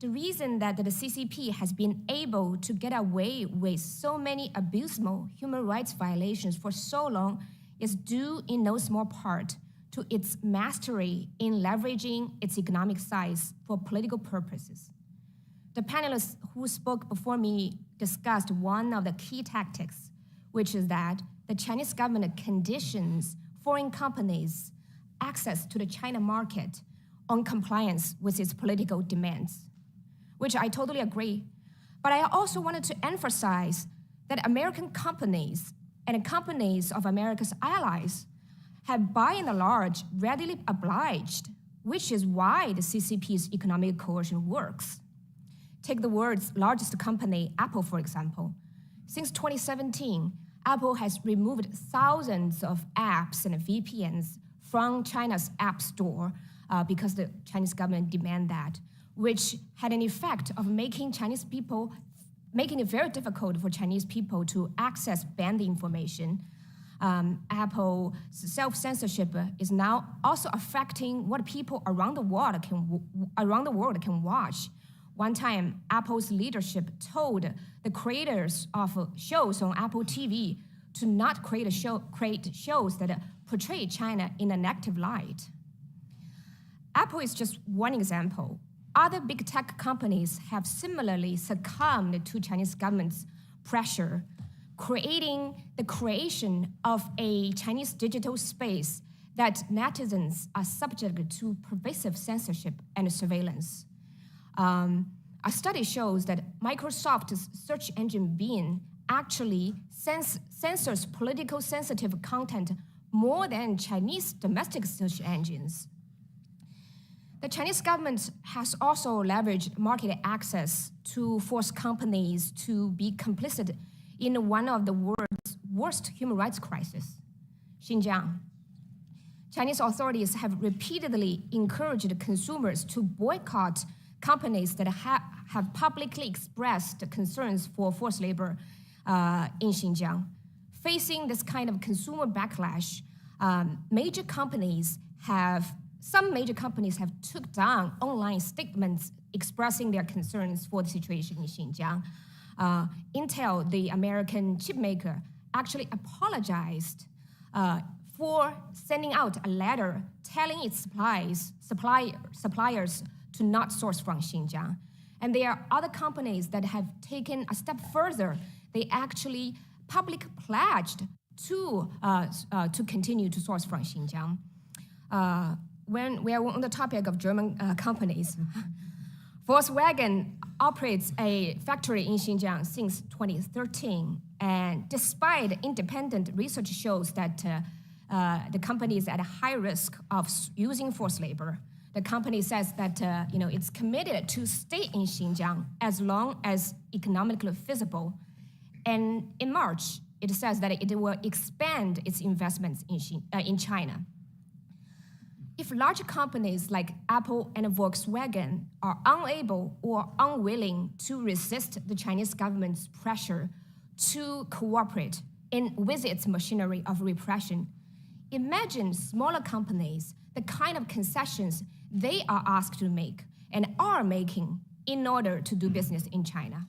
The reason that the CCP has been able to get away with so many abysmal human rights violations for so long is due in no small part to its mastery in leveraging its economic size for political purposes. The panelists who spoke before me discussed one of the key tactics, which is that the Chinese government conditions foreign companies' access to the China market on compliance with its political demands, which I totally agree. But I also wanted to emphasize that American companies and companies of America's allies have by and large readily obliged, which is why the CCP's economic coercion works. Take the world's largest company, Apple, for example. Since 2017, Apple has removed thousands of apps and VPNs from China's app store because the Chinese government demand that, which had an effect of making it very difficult for Chinese people to access banned information. Apple's self-censorship is now also affecting what people around the world can watch. One time, Apple's leadership told the creators of shows on Apple TV to not create shows that portray China in a negative light. Apple is just one example. Other big tech companies have similarly succumbed to Chinese government's pressure, creating the creation of a Chinese digital space that netizens are subject to pervasive censorship and surveillance. A study shows that Microsoft's search engine Bing actually censors political sensitive content more than Chinese domestic search engines. The Chinese government has also leveraged market access to force companies to be complicit in one of the world's worst human rights crises, Xinjiang. Chinese authorities have repeatedly encouraged consumers to boycott companies that have publicly expressed concerns for forced labor in Xinjiang. Facing this kind of consumer backlash, some major companies have took down online statements expressing their concerns for the situation in Xinjiang. Intel, the American chipmaker, actually apologized for sending out a letter telling its suppliers to not source from Xinjiang. And there are other companies that have taken a step further. They actually publicly pledged to continue to source from Xinjiang. When we are on the topic of German companies, Volkswagen operates a factory in Xinjiang since 2013, and despite independent research shows that the company is at a high risk of using forced labor, the company says that it's committed to stay in Xinjiang as long as economically feasible. And in March, it says that it will expand its investments in China. If large companies like Apple and Volkswagen are unable or unwilling to resist the Chinese government's pressure to cooperate with its machinery of repression, imagine smaller companies, the kind of concessions they are asked to make and are making in order to do business in China.